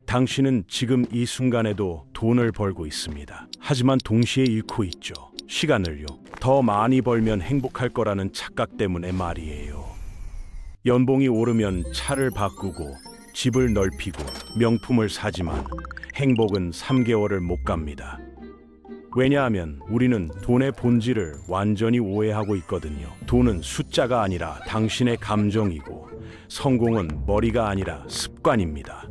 당신은 지금 이 순간에도 돈을 벌고 있습니다. 하지만 동시에 잃고 있죠. 시간을요. 더 많이 벌면 행복할 거라는 착각 때문에 말이에요. 연봉이 오르면 차를 바꾸고 집을 넓히고 명품을 사지만 행복은 3개월을 못 갑니다. 왜냐하면 우리는 돈의 본질을 완전히 오해하고 있거든요. 돈은 숫자가 아니라 당신의 감정이고 성공은 머리가 아니라 습관입니다.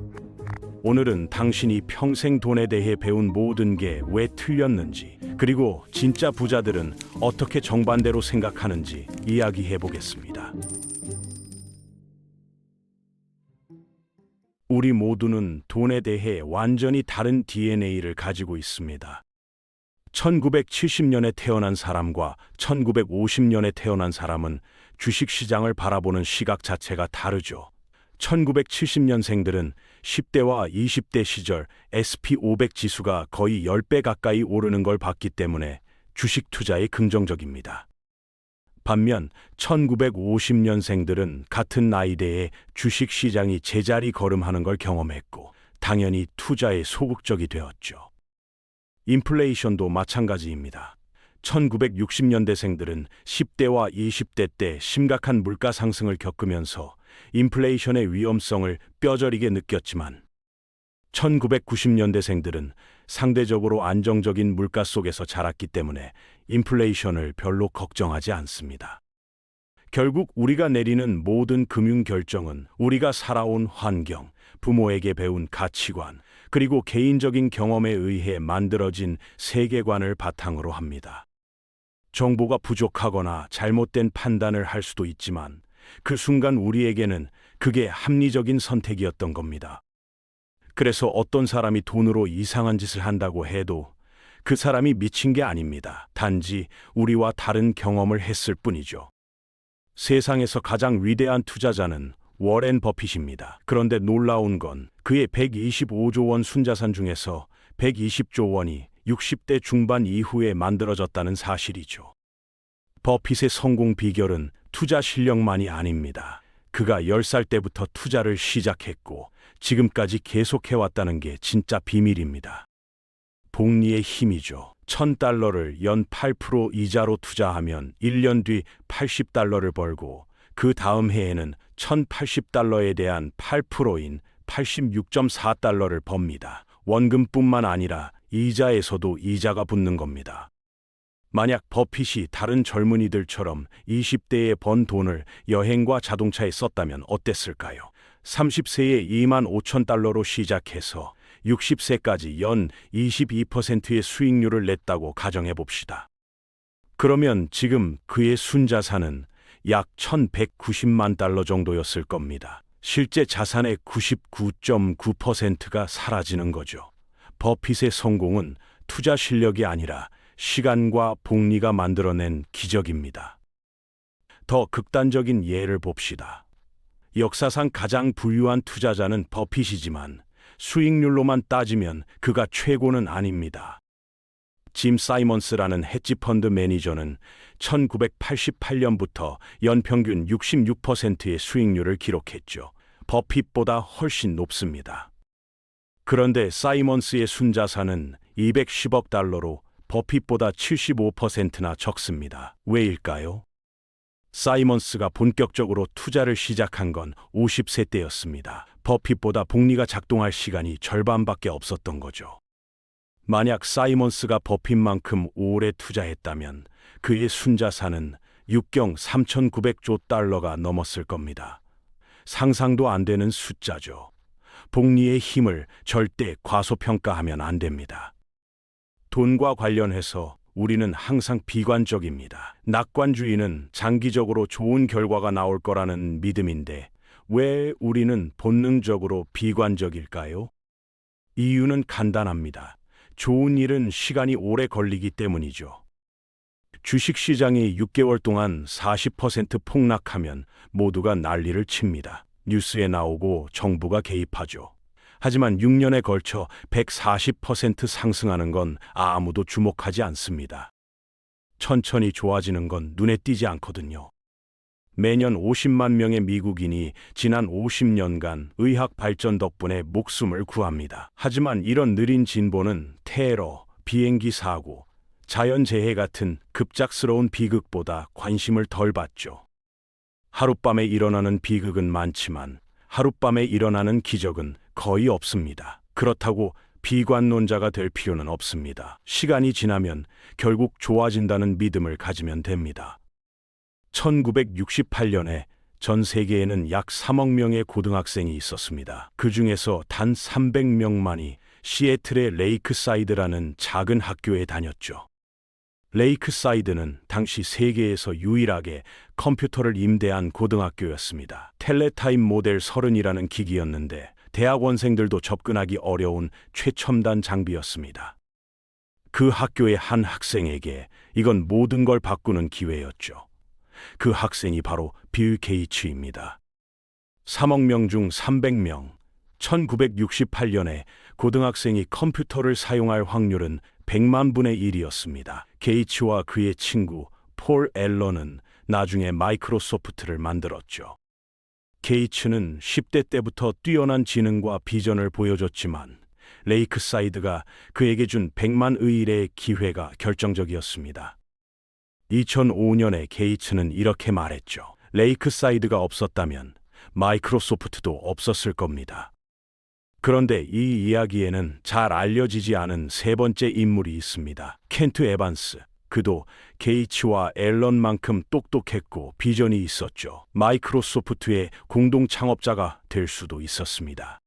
오늘은 당신이 평생 돈에 대해 배운 모든 게 왜 틀렸는지, 그리고 진짜 부자들은 어떻게 정반대로 생각하는지 이야기해 보겠습니다. 우리 모두는 돈에 대해 완전히 다른 DNA를 가지고 있습니다. 1970년에 태어난 사람과 1950년에 태어난 사람은 주식시장을 바라보는 시각 자체가 다르죠. 1970년생들은 10대와 20대 시절 SP500 지수가 거의 10배 가까이 오르는 걸 봤기 때문에 주식 투자에 긍정적입니다. 반면 1950년생들은 같은 나이대에 주식시장이 제자리 걸음하는 걸 경험했고 당연히 투자에 소극적이 되었죠. 인플레이션도 마찬가지입니다. 1960년대생들은 10대와 20대 때 심각한 물가 상승을 겪으면서 인플레이션의 위험성을 뼈저리게 느꼈지만 1990년대생들은 상대적으로 안정적인 물가 속에서 자랐기 때문에 인플레이션을 별로 걱정하지 않습니다. 결국 우리가 내리는 모든 금융 결정은 우리가 살아온 환경, 부모에게 배운 가치관, 그리고 개인적인 경험에 의해 만들어진 세계관을 바탕으로 합니다. 정보가 부족하거나 잘못된 판단을 할 수도 있지만 그 순간 우리에게는 그게 합리적인 선택이었던 겁니다. 그래서 어떤 사람이 돈으로 이상한 짓을 한다고 해도 그 사람이 미친 게 아닙니다. 단지 우리와 다른 경험을 했을 뿐이죠. 세상에서 가장 위대한 투자자는 워렌 버핏입니다. 그런데 놀라운 건 그의 125조 원 순자산 중에서 120조 원이 60대 중반 이후에 만들어졌다는 사실이죠. 버핏의 성공 비결은 투자 실력만이 아닙니다. 그가 10살 때부터 투자를 시작했고 지금까지 계속해왔다는 게 진짜 비밀입니다. 복리의 힘이죠. $1000를 연 8% 이자로 투자하면 1년 뒤 $80를 벌고 그 다음 해에는 $1080에 대한 8%인 $86.4를 법니다. 원금뿐만 아니라 이자에서도 이자가 붙는 겁니다. 만약 버핏이 다른 젊은이들처럼 20대에 번 돈을 여행과 자동차에 썼다면 어땠을까요? 30세에 $25,000로 시작해서 60세까지 연 22%의 수익률을 냈다고 가정해 봅시다. 그러면 지금 그의 순자산은 약 $1,190만 정도였을 겁니다. 실제 자산의 99.9%가 사라지는 거죠. 버핏의 성공은 투자 실력이 아니라 시간과 복리가 만들어낸 기적입니다. 더 극단적인 예를 봅시다. 역사상 가장 부유한 투자자는 버핏이지만 수익률로만 따지면 그가 최고는 아닙니다. 짐 사이먼스라는 헤지펀드 매니저는 1988년부터 연평균 66%의 수익률을 기록했죠. 버핏보다 훨씬 높습니다. 그런데 사이먼스의 순자산은 $210억, 버핏보다 75%나 적습니다. 왜일까요? 사이먼스가 본격적으로 투자를 시작한 건 50세 때였습니다. 버핏보다 복리가 작동할 시간이 절반밖에 없었던 거죠. 만약 사이먼스가 버핏만큼 오래 투자했다면 그의 순자산은 육경 3,900조 달러가 넘었을 겁니다. 상상도 안 되는 숫자죠. 복리의 힘을 절대 과소평가하면 안 됩니다. 돈과 관련해서 우리는 항상 비관적입니다. 낙관주의는 장기적으로 좋은 결과가 나올 거라는 믿음인데 왜 우리는 본능적으로 비관적일까요? 이유는 간단합니다. 좋은 일은 시간이 오래 걸리기 때문이죠. 주식시장이 6개월 동안 40% 폭락하면 모두가 난리를 칩니다. 뉴스에 나오고 정부가 개입하죠. 하지만 6년에 걸쳐 140% 상승하는 건 아무도 주목하지 않습니다. 천천히 좋아지는 건 눈에 띄지 않거든요. 매년 50만 명의 미국인이 지난 50년간 의학 발전 덕분에 목숨을 구합니다. 하지만 이런 느린 진보는 테러, 비행기 사고, 자연재해 같은 급작스러운 비극보다 관심을 덜 받죠. 하룻밤에 일어나는 비극은 많지만 하룻밤에 일어나는 기적은 거의 없습니다. 그렇다고 비관론자가 될 필요는 없습니다. 시간이 지나면 결국 좋아진다는 믿음을 가지면 됩니다. 1968년에 전 세계에는 약 3억 명의 고등학생이 있었습니다. 그 중에서 단 300명만이 시애틀의 레이크사이드라는 작은 학교에 다녔죠. 레이크사이드는 당시 세계에서 유일하게 컴퓨터를 임대한 고등학교였습니다. 텔레타임 모델 30이라는 기기였는데 대학원생들도 접근하기 어려운 최첨단 장비였습니다. 그 학교의 한 학생에게 이건 모든 걸 바꾸는 기회였죠. 그 학생이 바로 빌 게이츠입니다. 3억 명 중 300명, 1968년에 고등학생이 컴퓨터를 사용할 확률은 100만 분의 1이었습니다. 게이츠와 그의 친구 폴 앨런은 나중에 마이크로소프트를 만들었죠. 게이츠는 10대 때부터 뛰어난 지능과 비전을 보여줬지만 레이크사이드가 그에게 준 100만 의일의 기회가 결정적이었습니다. 2005년에 게이츠는 이렇게 말했죠. 레이크사이드가 없었다면 마이크로소프트도 없었을 겁니다. 그런데 이 이야기에는 잘 알려지지 않은 세 번째 인물이 있습니다. 켄트 에반스. 그도 게이츠와 앨런만큼 똑똑했고 비전이 있었죠. 마이크로소프트의 공동 창업자가 될 수도 있었습니다.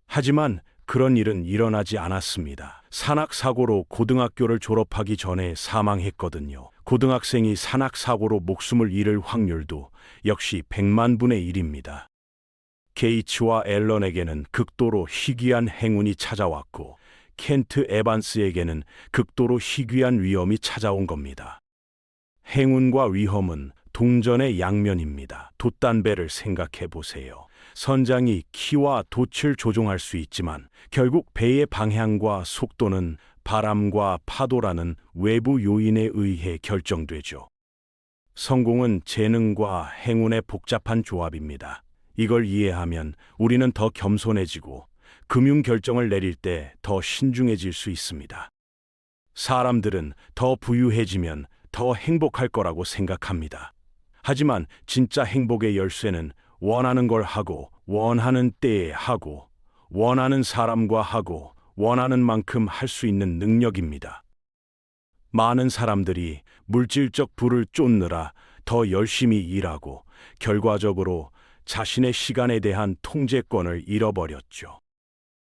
하지만 그런 일은 일어나지 않았습니다. 산악사고로 고등학교를 졸업하기 전에 사망했거든요. 고등학생이 산악사고로 목숨을 잃을 확률도 역시 100만 분의 1입니다. 게이츠와 앨런에게는 극도로 희귀한 행운이 찾아왔고 켄트 에반스에게는 극도로 희귀한 위험이 찾아온 겁니다. 행운과 위험은 동전의 양면입니다. 돛단배를 생각해 보세요. 선장이 키와 돛을 조종할 수 있지만 결국 배의 방향과 속도는 바람과 파도라는 외부 요인에 의해 결정되죠. 성공은 재능과 행운의 복잡한 조합입니다. 이걸 이해하면 우리는 더 겸손해지고 금융 결정을 내릴 때 더 신중해질 수 있습니다. 사람들은 더 부유해지면 더 행복할 거라고 생각합니다. 하지만 진짜 행복의 열쇠는 원하는 걸 하고, 원하는 때에 하고, 원하는 사람과 하고, 원하는 만큼 할 수 있는 능력입니다. 많은 사람들이 물질적 부를 쫓느라 더 열심히 일하고 결과적으로 자신의 시간에 대한 통제권을 잃어버렸죠.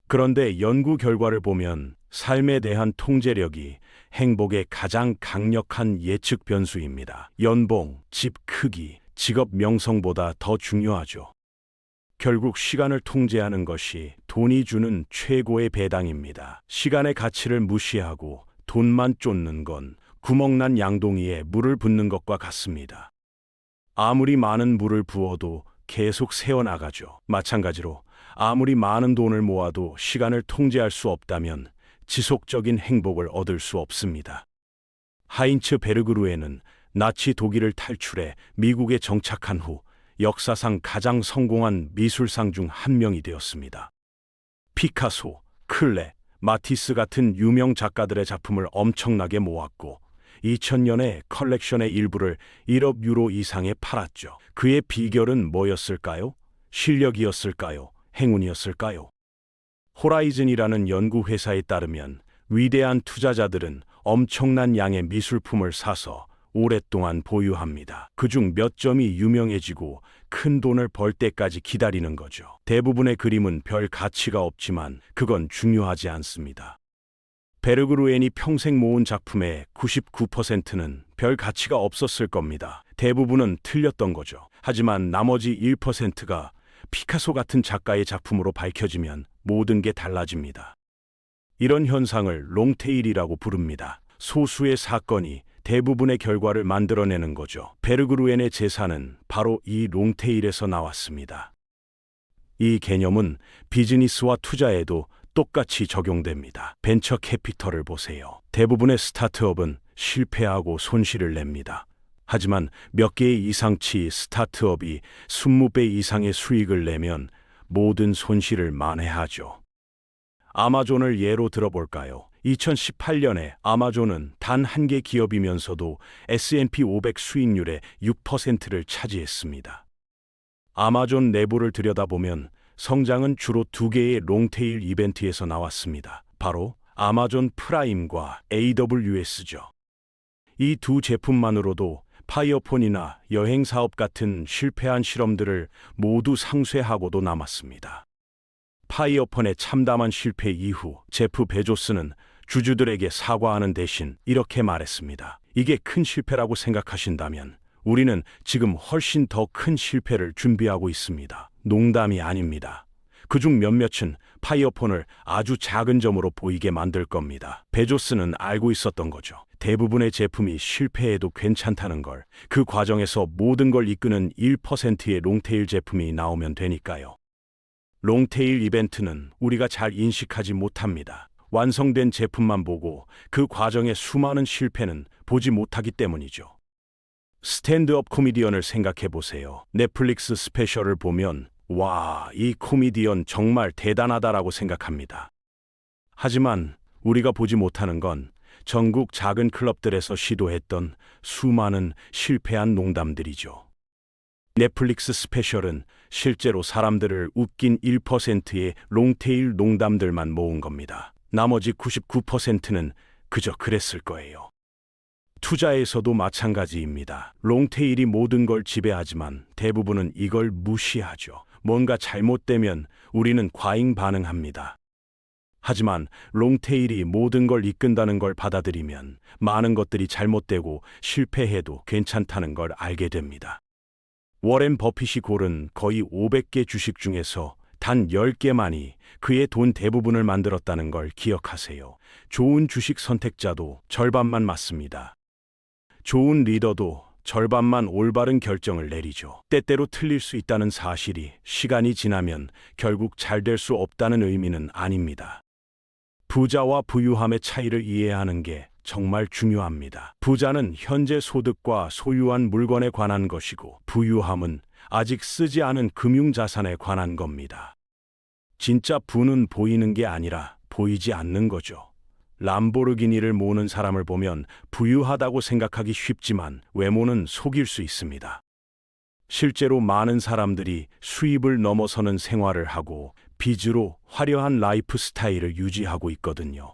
그런데 연구 결과를 보면 삶에 대한 통제력이 행복의 가장 강력한 예측 변수입니다. 연봉, 집 크기, 직업 명성보다 더 중요하죠. 결국 시간을 통제하는 것이 돈이 주는 최고의 배당입니다. 시간의 가치를 무시하고 돈만 쫓는 건 구멍난 양동이에 물을 붓는 것과 같습니다. 아무리 많은 물을 부어도 계속 새어나가죠. 마찬가지로 아무리 많은 돈을 모아도 시간을 통제할 수 없다면 지속적인 행복을 얻을 수 없습니다. 하인츠 베르그루에는 나치 독일을 탈출해 미국에 정착한 후 역사상 가장 성공한 미술상 중 한 명이 되었습니다. 피카소, 클레, 마티스 같은 유명 작가들의 작품을 엄청나게 모았고 2000년에 컬렉션의 일부를 1억 유로 이상에 팔았죠. 그의 비결은 뭐였을까요? 실력이었을까요? 행운이었을까요? 호라이즌이라는 연구회사에 따르면 위대한 투자자들은 엄청난 양의 미술품을 사서 오랫동안 보유합니다. 그중 몇 점이 유명해지고 큰 돈을 벌 때까지 기다리는 거죠. 대부분의 그림은 별 가치가 없지만 그건 중요하지 않습니다. 베르그루엔이 평생 모은 작품의 99%는 별 가치가 없었을 겁니다. 대부분은 틀렸던 거죠. 하지만 나머지 1%가 피카소 같은 작가의 작품으로 밝혀지면 모든 게 달라집니다. 이런 현상을 롱테일이라고 부릅니다. 소수의 사건이 대부분의 결과를 만들어내는 거죠. 베르그루엔의 재산은 바로 이 롱테일에서 나왔습니다. 이 개념은 비즈니스와 투자에도 똑같이 적용됩니다. 벤처 캐피털을 보세요. 대부분의 스타트업은 실패하고 손실을 냅니다. 하지만 몇 개의 이상치 스타트업이 20배 이상의 수익을 내면 모든 손실을 만회하죠. 아마존을 예로 들어볼까요? 2018년에 아마존은 단 한 개 기업이면서도 S&P 500 수익률의 6%를 차지했습니다. 아마존 내부를 들여다보면 성장은 주로 두 개의 롱테일 이벤트에서 나왔습니다. 바로 아마존 프라임과 AWS죠. 이 두 제품만으로도 파이어폰이나 여행사업 같은 실패한 실험들을 모두 상쇄하고도 남았습니다. 파이어폰의 참담한 실패 이후 제프 베조스는 주주들에게 사과하는 대신 이렇게 말했습니다. 이게 큰 실패라고 생각하신다면 우리는 지금 훨씬 더 큰 실패를 준비하고 있습니다. 농담이 아닙니다. 그중 몇몇은 파이어폰을 아주 작은 점으로 보이게 만들 겁니다. 베조스는 알고 있었던 거죠. 대부분의 제품이 실패해도 괜찮다는 걸. 그 과정에서 모든 걸 이끄는 1%의 롱테일 제품이 나오면 되니까요. 롱테일 이벤트는 우리가 잘 인식하지 못합니다. 완성된 제품만 보고 그 과정의 수많은 실패는 보지 못하기 때문이죠. 스탠드업 코미디언을 생각해 보세요. 넷플릭스 스페셜을 보면 와, 이 코미디언 정말 대단하다라고 생각합니다. 하지만 우리가 보지 못하는 건 전국 작은 클럽들에서 시도했던 수많은 실패한 농담들이죠. 넷플릭스 스페셜은 실제로 사람들을 웃긴 1%의 롱테일 농담들만 모은 겁니다. 나머지 99%는 그저 그랬을 거예요. 투자에서도 마찬가지입니다. 롱테일이 모든 걸 지배하지만 대부분은 이걸 무시하죠. 뭔가 잘못되면 우리는 과잉 반응합니다. 하지만 롱테일이 모든 걸 이끈다는 걸 받아들이면 많은 것들이 잘못되고 실패해도 괜찮다는 걸 알게 됩니다. 워렌 버핏이 고른 거의 500개 주식 중에서 단 10개만이 그의 돈 대부분을 만들었다는 걸 기억하세요. 좋은 주식 선택자도 절반만 맞습니다. 좋은 리더도 절반만 올바른 결정을 내리죠. 때때로 틀릴 수 있다는 사실이 시간이 지나면 결국 잘 될 수 없다는 의미는 아닙니다. 부자와 부유함의 차이를 이해하는 게 정말 중요합니다. 부자는 현재 소득과 소유한 물건에 관한 것이고 부유함은 아직 쓰지 않은 금융자산에 관한 겁니다. 진짜 부는 보이는 게 아니라 보이지 않는 거죠. 람보르기니를 모는 사람을 보면 부유하다고 생각하기 쉽지만 외모는 속일 수 있습니다. 실제로 많은 사람들이 수입을 넘어서는 생활을 하고 빚으로 화려한 라이프 스타일을 유지하고 있거든요.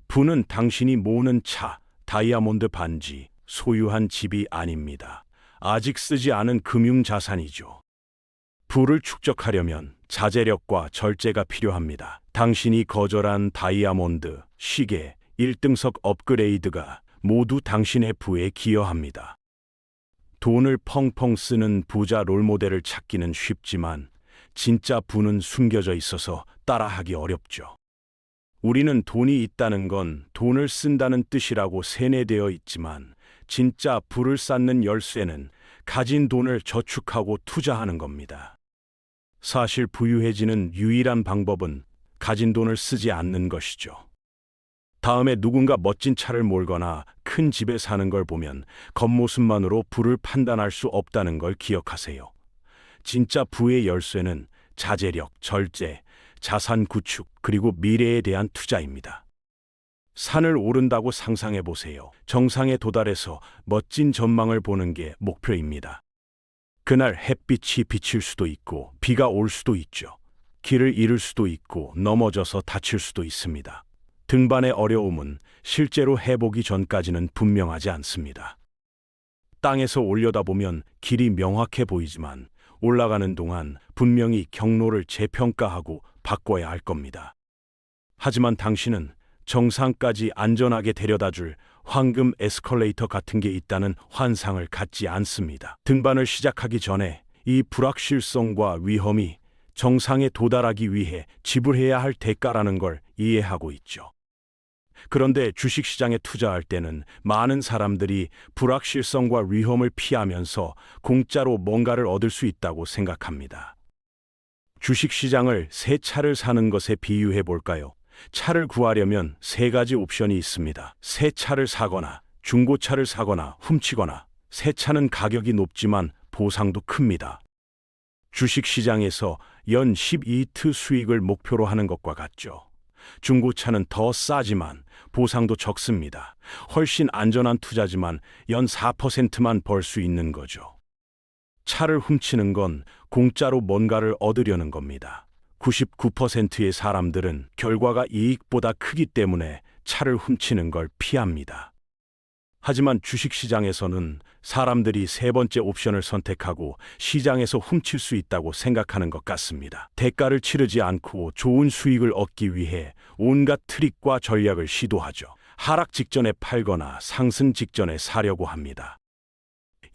부는 당신이 모으는 차, 다이아몬드 반지, 소유한 집이 아닙니다. 아직 쓰지 않은 금융자산이죠. 부를 축적하려면 자제력과 절제가 필요합니다. 당신이 거절한 다이아몬드, 시계, 1등석 업그레이드가 모두 당신의 부에 기여합니다. 돈을 펑펑 쓰는 부자 롤모델을 찾기는 쉽지만 진짜 부는 숨겨져 있어서 따라하기 어렵죠. 우리는 돈이 있다는 건 돈을 쓴다는 뜻이라고 세뇌되어 있지만 진짜 부를 쌓는 열쇠는 가진 돈을 저축하고 투자하는 겁니다. 사실 부유해지는 유일한 방법은 가진 돈을 쓰지 않는 것이죠. 다음에 누군가 멋진 차를 몰거나 큰 집에 사는 걸 보면 겉모습만으로 부를 판단할 수 없다는 걸 기억하세요. 진짜 부의 열쇠는 자제력, 절제, 자산 구축, 그리고 미래에 대한 투자입니다. 산을 오른다고 상상해 보세요. 정상에 도달해서 멋진 전망을 보는 게 목표입니다. 그날 햇빛이 비칠 수도 있고 비가 올 수도 있죠. 길을 잃을 수도 있고 넘어져서 다칠 수도 있습니다. 등반의 어려움은 실제로 해보기 전까지는 분명하지 않습니다. 땅에서 올려다보면 길이 명확해 보이지만 올라가는 동안 분명히 경로를 재평가하고 바꿔야 할 겁니다. 하지만 당신은 정상까지 안전하게 데려다줄 황금 에스컬레이터 같은 게 있다는 환상을 갖지 않습니다. 등반을 시작하기 전에 이 불확실성과 위험이 정상에 도달하기 위해 지불해야 할 대가라는 걸 이해하고 있죠. 그런데 주식시장에 투자할 때는 많은 사람들이 불확실성과 위험을 피하면서 공짜로 뭔가를 얻을 수 있다고 생각합니다. 주식시장을 새 차를 사는 것에 비유해 볼까요? 차를 구하려면 세 가지 옵션이 있습니다. 새 차를 사거나, 중고차를 사거나, 훔치거나, 새 차는 가격이 높지만 보상도 큽니다. 주식시장에서 연 12이트 수익을 목표로 하는 것과 같죠. 중고차는 더 싸지만 보상도 적습니다. 훨씬 안전한 투자지만 연 4%만 벌 수 있는 거죠. 차를 훔치는 건 공짜로 뭔가를 얻으려는 겁니다. 99%의 사람들은 결과가 이익보다 크기 때문에 차를 훔치는 걸 피합니다. 하지만 주식시장에서는 사람들이 세 번째 옵션을 선택하고 시장에서 훔칠 수 있다고 생각하는 것 같습니다. 대가를 치르지 않고 좋은 수익을 얻기 위해 온갖 트릭과 전략을 시도하죠. 하락 직전에 팔거나 상승 직전에 사려고 합니다.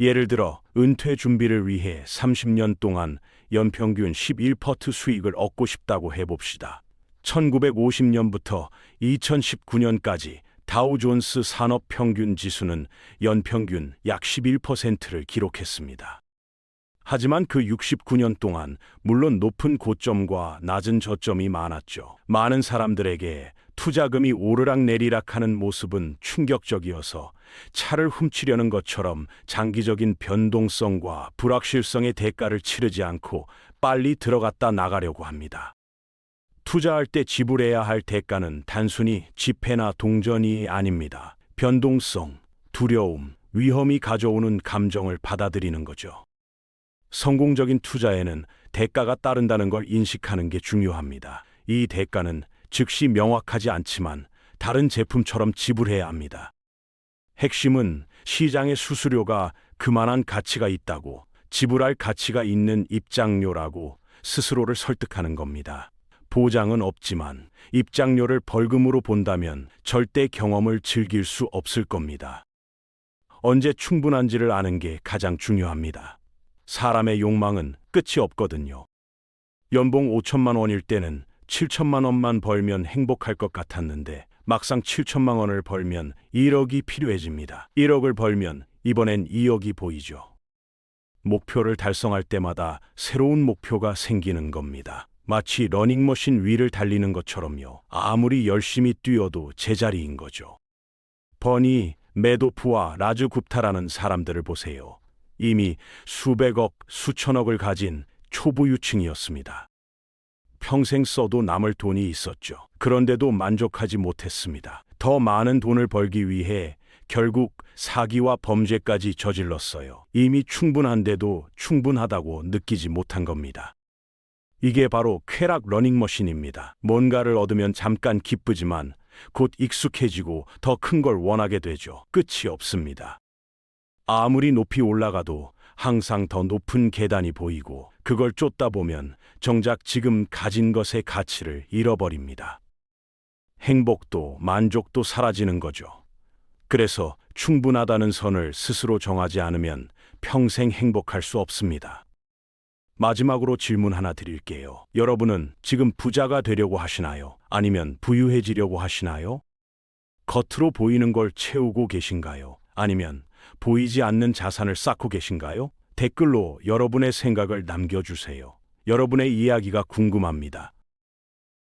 예를 들어 은퇴 준비를 위해 30년 동안 연평균 11% 수익을 얻고 싶다고 해봅시다. 1950년부터 2019년까지 다우존스 산업평균 지수는 연평균 약 11%를 기록했습니다. 하지만 그 69년 동안 물론 높은 고점과 낮은 저점이 많았죠. 많은 사람들에게 투자금이 오르락내리락하는 모습은 충격적이어서 차를 훔치려는 것처럼 장기적인 변동성과 불확실성의 대가를 치르지 않고 빨리 들어갔다 나가려고 합니다. 투자할 때 지불해야 할 대가는 단순히 지폐나 동전이 아닙니다. 변동성, 두려움, 위험이 가져오는 감정을 받아들이는 거죠. 성공적인 투자에는 대가가 따른다는 걸 인식하는 게 중요합니다. 이 대가는 즉시 명확하지 않지만 다른 제품처럼 지불해야 합니다. 핵심은 시장의 수수료가 그만한 가치가 있다고, 지불할 가치가 있는 입장료라고 스스로를 설득하는 겁니다. 보장은 없지만 입장료를 벌금으로 본다면 절대 경험을 즐길 수 없을 겁니다. 언제 충분한지를 아는 게 가장 중요합니다. 사람의 욕망은 끝이 없거든요. 연봉 5천만 원일 때는 7천만 원만 벌면 행복할 것 같았는데 막상 7천만 원을 벌면 1억이 필요해집니다. 1억을 벌면 이번엔 2억이 보이죠. 목표를 달성할 때마다 새로운 목표가 생기는 겁니다. 마치 러닝머신 위를 달리는 것처럼요. 아무리 열심히 뛰어도 제자리인 거죠. 버니 매도프와 라즈 굽타라는 사람들을 보세요. 이미 수백억, 수천억을 가진 초부 유층이었습니다. 평생 써도 남을 돈이 있었죠. 그런데도 만족하지 못했습니다. 더 많은 돈을 벌기 위해 결국 사기와 범죄까지 저질렀어요. 이미 충분한데도 충분하다고 느끼지 못한 겁니다. 이게 바로 쾌락 러닝머신입니다. 뭔가를 얻으면 잠깐 기쁘지만 곧 익숙해지고 더 큰 걸 원하게 되죠. 끝이 없습니다. 아무리 높이 올라가도 항상 더 높은 계단이 보이고 그걸 쫓다 보면 정작 지금 가진 것의 가치를 잃어버립니다. 행복도 만족도 사라지는 거죠. 그래서 충분하다는 선을 스스로 정하지 않으면 평생 행복할 수 없습니다. 마지막으로 질문 하나 드릴게요. 여러분은 지금 부자가 되려고 하시나요? 아니면 부유해지려고 하시나요? 겉으로 보이는 걸 채우고 계신가요? 아니면 보이지 않는 자산을 쌓고 계신가요? 댓글로 여러분의 생각을 남겨주세요. 여러분의 이야기가 궁금합니다.